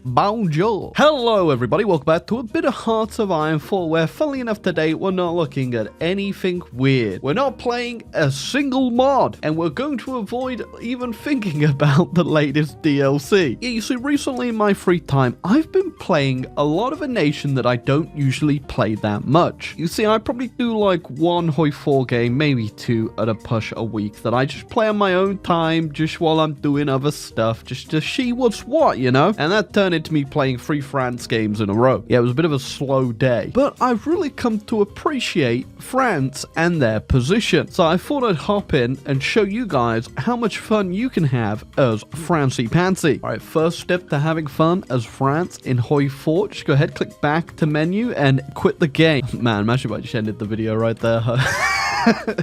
Bonjour. Hello everybody, welcome back to a bit of Hearts of Iron 4, where funnily enough today we're not looking at anything weird. We're not playing a single mod, and we're going to avoid even thinking about the latest DLC. Yeah, you see, recently in my free time, I've been playing a lot of a nation that I don't usually play that much. You see, I probably do like one Hoi 4 game, maybe two at a push a week that I just play on my own time, just while I'm doing other stuff, just to see what's what, you know? And that turned into me playing 3 France games in a row. Yeah, it was a bit of a slow day, but I've really come to appreciate France and their position. So I thought I'd hop in and show you guys how much fun you can have as Francy Pantsy. All right, first step to having fun as France in Hoi 4, just go ahead, click back to menu and quit the game. Man, imagine if I just ended the video right there.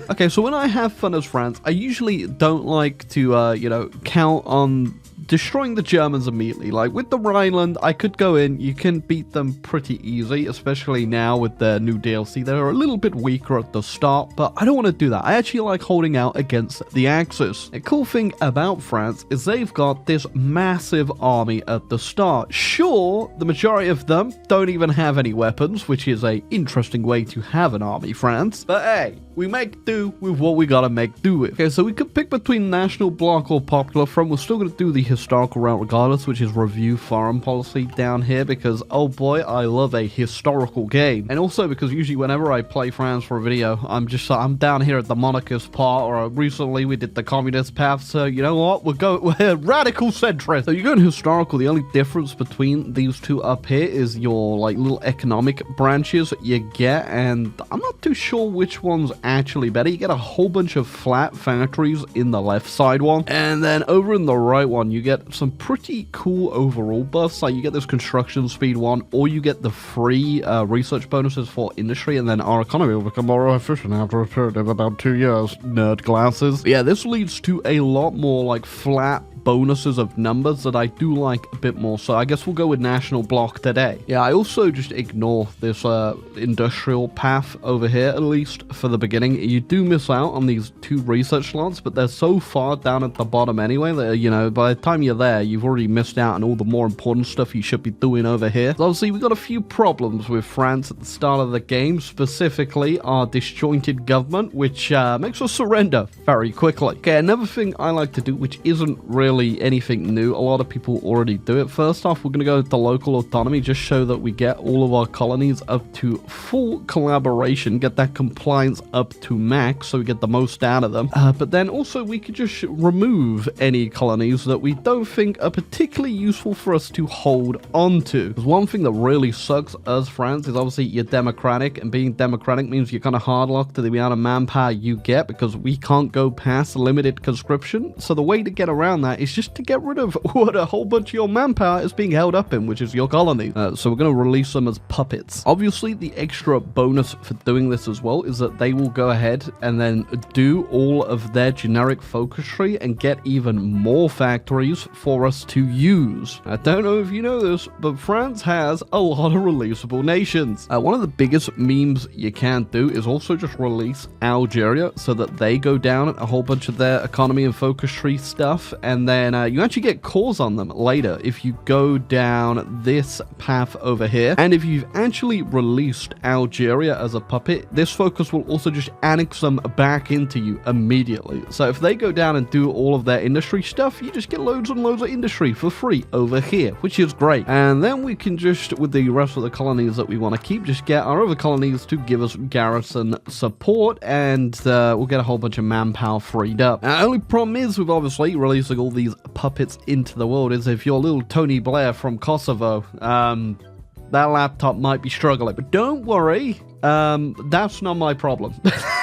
Okay, so when I have fun as France, I usually don't like to, count on destroying the Germans immediately. Like with the Rhineland, I could go in, you can beat them pretty easy, especially now with the new DLC. They're a little bit weaker at the start, but I don't want to do that. I actually like holding out against the Axis. A cool thing about France is they've got this massive army at the start. Sure, the majority of them don't even have any weapons, which is a interesting way to have an army, France. But hey, we make do with what we gotta make do with. Okay, so we could pick between National Bloc or Popular Front. We're still gonna do the historical route regardless, which is review foreign policy down here, because oh boy, I love a historical game. And also because usually whenever I play France for a video, I'm down here at the monarchist part, or recently we did the communist path, so you know what, we're radical centrist. So you go in historical, the only difference between these two up here is your like little economic branches you get, and I'm not too sure which one's actually better. You get a whole bunch of flat factories in the left side one, and then over in the right one you get some pretty cool overall buffs. Like you get this construction speed one, or you get the free research bonuses for industry, and then our economy will become more efficient after a period of about 2 years. Nerd glasses. Yeah, this leads to a lot more like flat bonuses of numbers that I do like a bit more, so I guess we'll go with National Bloc today. Yeah, I also just ignore this industrial path over here, at least for the beginning. You do miss out on these 2 research slots, but they're so far down at the bottom anyway that, you know, by the time you're there, you've already missed out on all the more important stuff you should be doing over here. So obviously, we got a few problems with France at the start of the game, specifically our disjointed government, which makes us surrender very quickly. Okay, another thing I like to do, which isn't really anything new, a lot of people already do it. First off, we're going to go to local autonomy, just show that we get all of our colonies up to full collaboration, get that compliance up to max so we get the most out of them. But then also we could just remove any colonies that we don't think are particularly useful for us to hold on to. Because one thing that really sucks as France is obviously you're democratic, and being democratic means you're kind of hard locked to the amount of manpower you get, because we can't go past limited conscription. So the way to get around that is just to get rid of what a whole bunch of your manpower is being held up in, which is your colony. So we're going to release them as puppets. Obviously, the extra bonus for doing this as well is that they will go ahead and then do all of their generic focus tree and get even more factories for us to use. I don't know if you know this, but France has a lot of releasable nations. One of the biggest memes you can do is also just release Algeria so that they go down a whole bunch of their economy and focus tree stuff, and then you actually get cores on them later if you go down this path over here. And if you've actually released Algeria as a puppet, this focus will also just annex them back into you immediately. So if they go down and do all of their industry stuff, you just get loads and loads of industry for free over here, which is great. And then we can just, with the rest of the colonies that we want to keep, just get our other colonies to give us garrison support, and we'll get a whole bunch of manpower freed up. Now, the only problem is with obviously releasing all these puppets into the world is if you're little Tony Blair from Kosovo, that laptop might be struggling, but don't worry. That's not my problem.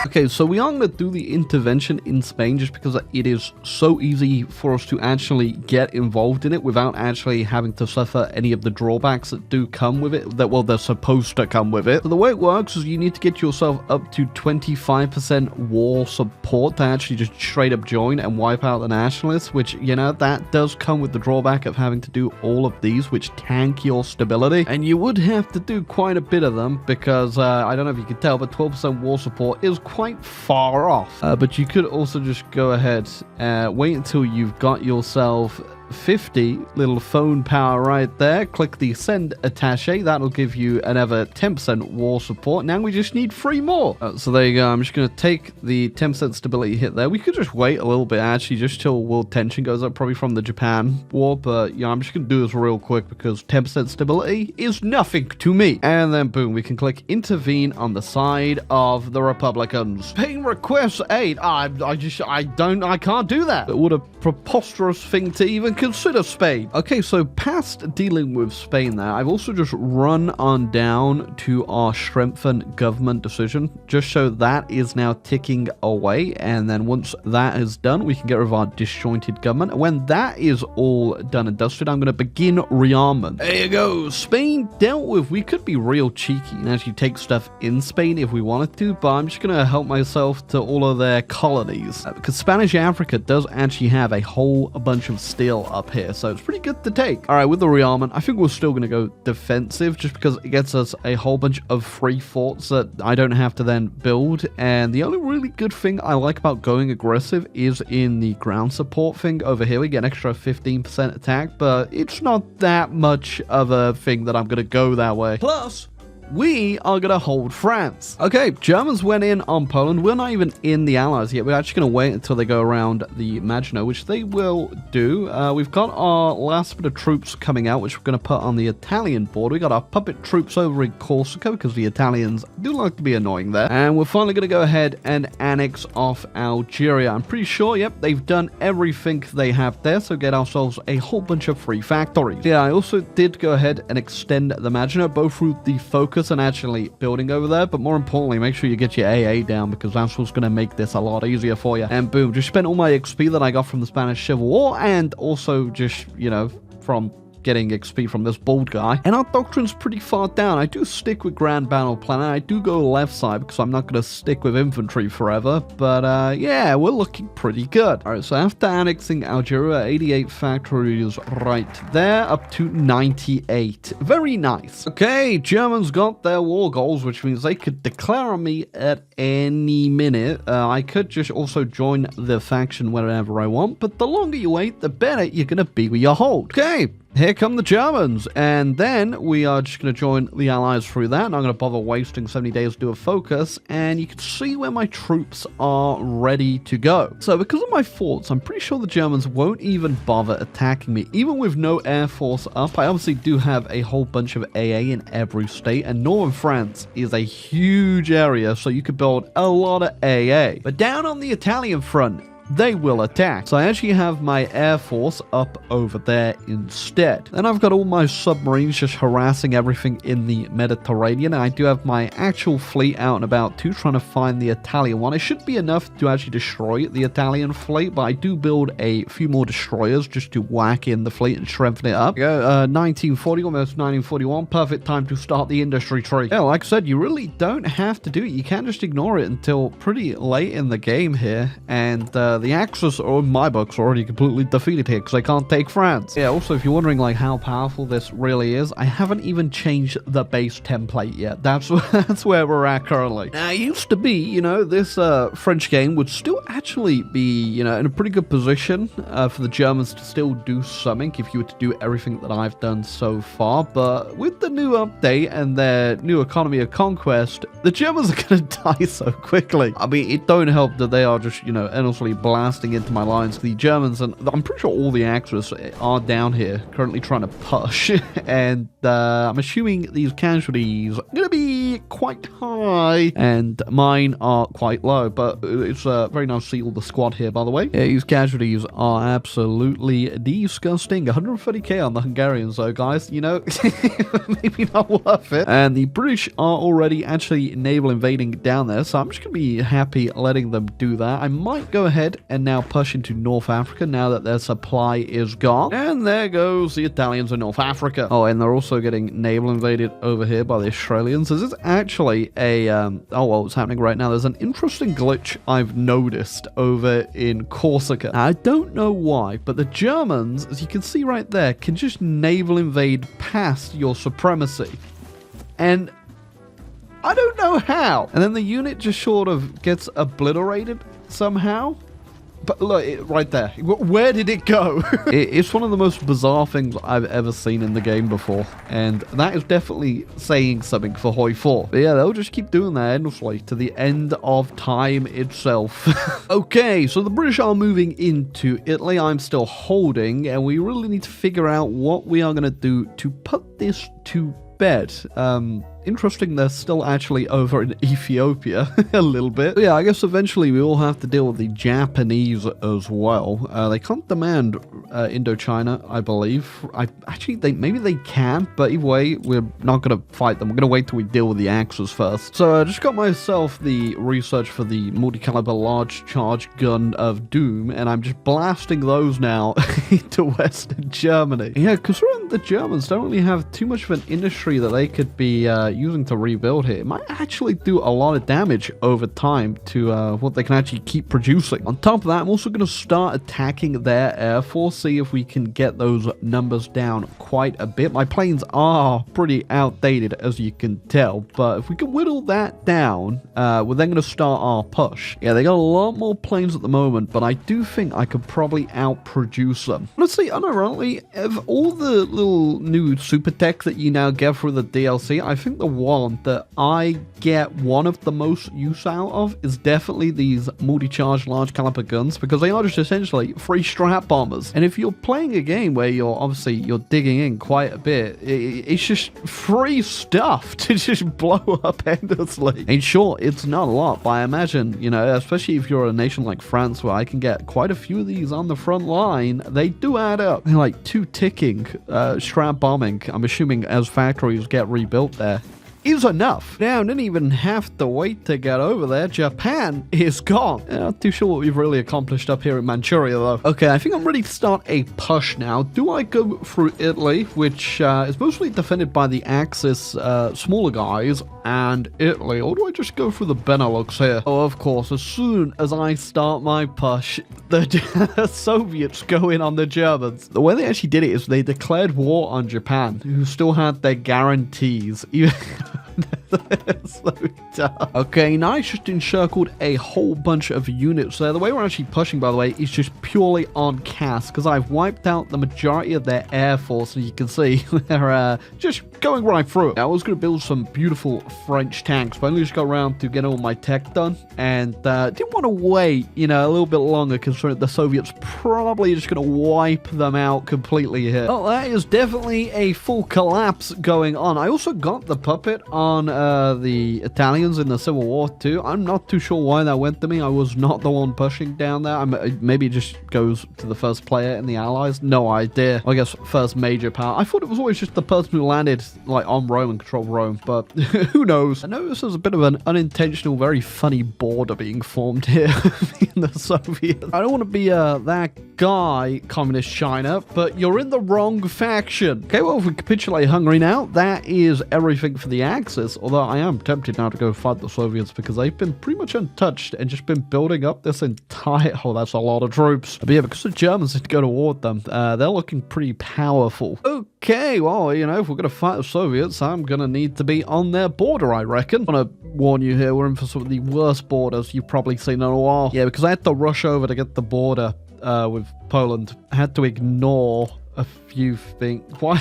Okay, so we are going to do the intervention in Spain just because it is so easy for us to actually get involved in it without actually having to suffer any of the drawbacks that do come with it, that, well, they're supposed to come with it. So the way it works is you need to get yourself up to 25% war support to actually just straight up join and wipe out the nationalists, which, you know, that does come with the drawback of having to do all of these, which tank your stability. And you would have to do quite a bit of them because, I don't know if you can tell, but 12% war support is quite far off. But you could also just go ahead, wait until you've got yourself 50 little phone power right there. Click the send attaché. That'll give you another 10% war support. Now we just need 3 more. So there you go. I'm just going to take the 10% stability hit there. We could just wait a little bit, actually, just till world tension goes up, probably from the Japan war. But, yeah, I'm just going to do this real quick because 10% stability is nothing to me. And then, boom, we can click intervene on the side of the Republicans. Paying request aid. I can't do that. What a preposterous thing to even consider Spain. Okay, so past dealing with Spain there, I've also just run on down to our strengthen government decision, just so that is now ticking away. And then once that is done, we can get rid of our disjointed government. And when that is all done and dusted, I'm going to begin rearmament. There you go. Spain dealt with. We could be real cheeky and actually take stuff in Spain if we wanted to, but I'm just going to help myself to all of their colonies, because Spanish Africa does actually have a whole bunch of steel up here, so it's pretty good to take. All right, with the rearmament, I think we're still going to go defensive just because it gets us a whole bunch of free forts that I don't have to then build. And the only really good thing I like about going aggressive is in the ground support thing. Over here we get an extra 15% attack, but it's not that much of a thing that I'm going to go that way. Plus, we are going to hold France. Okay, Germans went in on Poland. We're not even in the Allies yet. We're actually going to wait until they go around the Maginot, which they will do. We've got our last bit of troops coming out, which we're going to put on the Italian border. We got our puppet troops over in Corsica, because the Italians do like to be annoying there. And we're finally going to go ahead and annex off Algeria. I'm pretty sure, yep, they've done everything they have there, so get ourselves a whole bunch of free factories. Yeah, I also did go ahead and extend the Maginot, both through the focus and actually building over there, but more importantly, make sure you get your AA down, because that's what's going to make this a lot easier for you. And boom, just spent all my XP that I got from the Spanish Civil War, and also just, you know, from getting XP from this bald guy. And our doctrine's pretty far down. I do stick with Grand Battle Plan, and I do go left side because I'm not going to stick with infantry forever. But yeah, we're looking pretty good. All right, so after annexing Algeria, 88 factories right there, up to 98. Very nice. Okay, Germans got their war goals, which means they could declare on me at any minute. I could just also join the faction whenever I want, but the longer you wait, the better you're going to be with your hold. Okay. Here come the Germans, and then we are just going to join the Allies through that. I'm not going to bother wasting 70 days to do a focus, and you can see where my troops are ready to go. So because of my forts, I'm pretty sure the Germans won't even bother attacking me. Even with no air force up, I obviously do have a whole bunch of AA in every state, and northern France is a huge area, so you could build a lot of AA. But down on the Italian front, they will attack. So I actually have my air force up over there instead. Then I've got all my submarines just harassing everything in the Mediterranean. And I do have my actual fleet out and about too, trying to find the Italian one. It should be enough to actually destroy the Italian fleet, but I do build a few more destroyers just to whack in the fleet and strengthen it up. 1940, almost 1941. Perfect time to start the industry tree. Yeah, like I said, you really don't have to do it. You can just ignore it until pretty late in the game here. And the Axis, or in my books, are already completely defeated here because I can't take France. Yeah, also, if you're wondering like how powerful this really is, I haven't even changed the base template yet. That's where we're at currently. Now, it used to be, you know, this French game would still actually be, you know, in a pretty good position for the Germans to still do something if you were to do everything that I've done so far. But with the new update and their new economy of conquest, the Germans are going to die so quickly. I mean, it don't help that they are just, you know, endlessly blasting into my lines. The Germans, and I'm pretty sure all the Axis are down here currently trying to push, and I'm assuming these casualties are going to be quite high, and mine are quite low, but it's very nice to see all the squad here, by the way. Yeah, these casualties are absolutely disgusting. 130k on the Hungarians, though, guys, you know, maybe not worth it. And the British are already actually naval invading down there, so I'm just going to be happy letting them do that. I might go ahead and now push into North Africa now that their supply is gone. And there goes the Italians in North Africa. Oh, and they're also getting naval invaded over here by the Australians. This is actually a, oh, well, what's happening right now? There's an interesting glitch I've noticed over in Corsica. Now, I don't know why, but the Germans, as you can see right there, can just naval invade past your supremacy. And I don't know how. And then the unit just sort of gets obliterated somehow. Look, right there. Where did it go? It's one of the most bizarre things I've ever seen in the game before. And that is definitely saying something for Hoi 4. But yeah, they'll just keep doing that endlessly to the end of time itself. Okay, so the British are moving into Italy. I'm still holding, and we really need to figure out what we are going to do to put this to bed. Interesting, they're still actually over in Ethiopia a little bit. But yeah, I guess eventually we all have to deal with the Japanese as well. They can't demand Indochina, I believe. Maybe they can, but either way, we're not going to fight them. We're going to wait till we deal with the Axis first. So I just got myself the research for the multi-caliber large charge gun of Doom, and I'm just blasting those now into Western Germany. Yeah, because the Germans don't really have too much of an industry that they could be using to rebuild here. It might actually do a lot of damage over time to what they can actually keep producing. On top of that, I'm also going to start attacking their air force, see if we can get those numbers down quite a bit. My planes are pretty outdated, as you can tell, but if we can whittle that down, we're then going to start our push. Yeah, they got a lot more planes at the moment, but I do think I could probably outproduce them. Honestly, unironically, of all the little new super tech that you now get through the DLC, I think the one that I get one of the most use out of is definitely these multi-charge large caliber guns, because they are just essentially free strap bombers. And if you're playing a game where you're digging in quite a bit, it's just free stuff to just blow up endlessly. And sure, it's not a lot, but I imagine, you know, especially if you're a nation like France where I can get quite a few of these on the front line, they do add up. They're like 2 ticking strap bombing, I'm assuming, as factories get rebuilt there, is enough. Now, didn't even have to wait to get over there. Japan is gone. Not too sure what we've really accomplished up here in Manchuria, though. Okay, I think I'm ready to start a push now. Do I go through Italy, which is mostly defended by the Axis smaller guys, and Italy, or do I just go through the Benelux here? Oh, of course, as soon as I start my push, the Soviets go in on the Germans. The way they actually did it is they declared war on Japan, who still had their guarantees. So dumb. Okay, now I just encircled a whole bunch of units there. The way we're actually pushing, by the way, is just purely on cast, because I've wiped out the majority of their air force, as you can see. They're just going right through it. Now, I was going to build some beautiful French tanks, but I only just got around to getting all my tech done, and didn't want to wait, you know, a little bit longer, considering the Soviets probably just going to wipe them out completely here. Oh, that is definitely a full collapse going on. I also got the puppet on the Italians in the Civil War too. I'm not too sure why that went to me. I was not the one pushing down there. Maybe it just goes to the first player in the Allies. No idea. I guess first major power. I thought it was always just the person who landed like on Rome and controlled Rome, but who knows? I know this is a bit of an unintentional, very funny border being formed here in the Soviets. I don't want to be that guy, Communist China, but you're in the wrong faction. Okay, well, if we capitulate Hungary now, that is everything for the Axis, although I am tempted now to go fight the Soviets because they've been pretty much untouched and just been building up this entire... Oh, that's a lot of troops. But yeah, because the Germans did go to war with them, they're looking pretty powerful. Okay, well, you know, if we're going to fight the Soviets, I'm going to need to be on their border, I reckon. I want to warn you here, we're in for some of the worst borders you've probably seen in a while. Yeah, because I had to rush over to get the border with Poland. I had to ignore a few things. Why?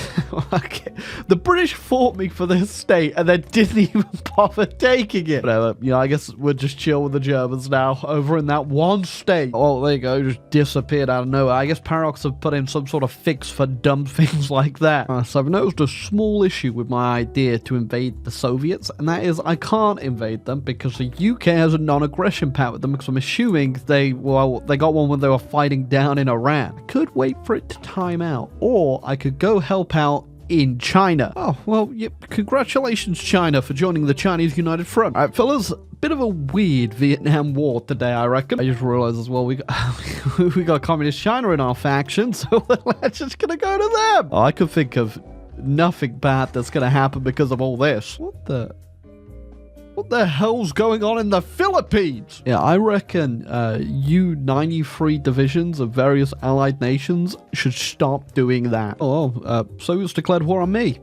Okay. The British fought me for this state and then didn't even bother taking it. Whatever. You know, I guess we'll just chill with the Germans now over in that one state. Oh, there you go. Just disappeared out of nowhere. I guess Paradox have put in some sort of fix for dumb things like that. So I've noticed a small issue with my idea to invade the Soviets, and that is I can't invade them because the UK has a non-aggression pact with them, because I'm assuming they got one when they were fighting down in Iran. I could wait for it to time out, or I could go help out in China. Oh, well, yep, congratulations, China, for joining the Chinese United Front. All right, fellas, bit of a weird Vietnam War today, I reckon. I just realized as well we got Communist China in our faction, so we're just gonna go to them. Oh, I could think of nothing bad that's gonna happen because of all this. What the hell's going on in the Philippines? Yeah, I reckon U-93 divisions of various allied nations should stop doing that. Oh, Soviets declared war on me.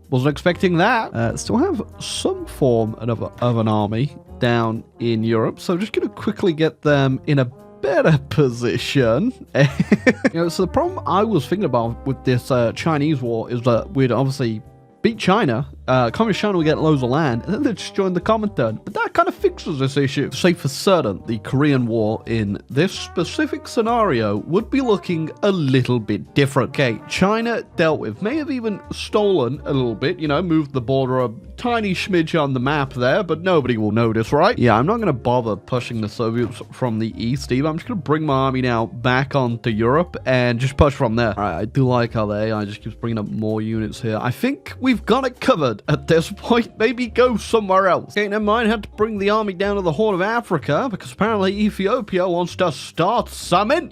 Wasn't expecting that. Still have some form of an army down in Europe, so just going to quickly get them in a better position. So the problem I was thinking about with this Chinese war is that we'd obviously beat China, Communist China will get loads of land, and then they just join the Comintern. But that kind of fixes this issue. To say for certain, the Korean War in this specific scenario would be looking a little bit different. Okay, China dealt with, may have even stolen a little bit, moved the border a tiny smidge on the map there, but nobody will notice, right? Yeah, I'm not going to bother pushing the Soviets from the east, Steve. I'm just going to bring my army now back onto Europe and just push from there. All right, I do like how the AI just keeps bringing up more units here. I think we've got it covered at this point. Maybe go somewhere else. Okay, never mind. Had to bring the army down to the Horn of Africa because apparently Ethiopia wants to start something.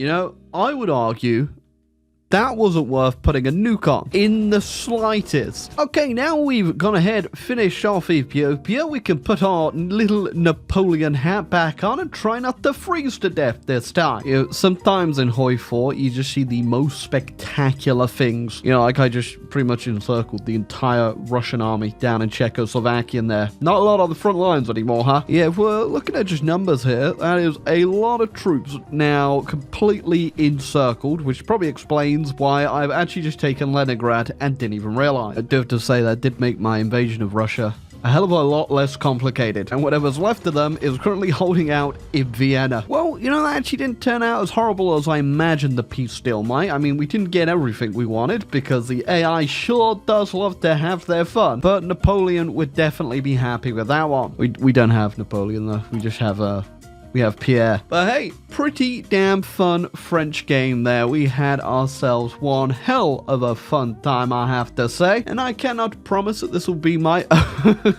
I would argue that wasn't worth putting a nuke on in the slightest. Okay, now we've gone ahead, finished off Ethiopia, we can put our little Napoleon hat back on and try not to freeze to death this time. Sometimes in Hoi 4, you just see the most spectacular things. Like I just pretty much encircled the entire Russian army down in Czechoslovakia in there. Not a lot on the front lines anymore, huh? Yeah, if we're looking at just numbers here, that is a lot of troops now completely encircled, which probably explains why I've actually just taken Leningrad and didn't even realize. I do have to say that did make my invasion of Russia a hell of a lot less complicated, and whatever's left of them is currently holding out in Vienna. Well, that actually didn't turn out as horrible as I imagined the peace deal might. I mean, we didn't get everything we wanted, because the AI sure does love to have their fun, but Napoleon would definitely be happy with that one. We don't have Napoleon, though. We just have, we have Pierre. But hey, pretty damn fun French game there. We had ourselves one hell of a fun time, I have to say. And I cannot promise that this will be my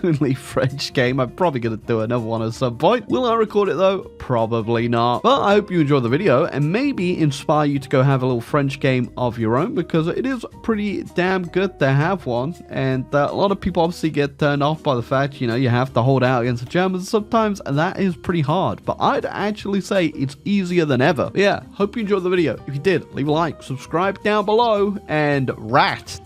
only French game. I'm probably going to do another one at some point. Will I record it though? Probably not. But I hope you enjoyed the video and maybe inspire you to go have a little French game of your own, because it is pretty damn good to have one. And a lot of people obviously get turned off by the fact, you have to hold out against the Germans sometimes, and that is pretty hard. But I'd actually say it's easier than ever. But yeah, hope you enjoyed the video. If you did, leave a like, subscribe down below, and rat.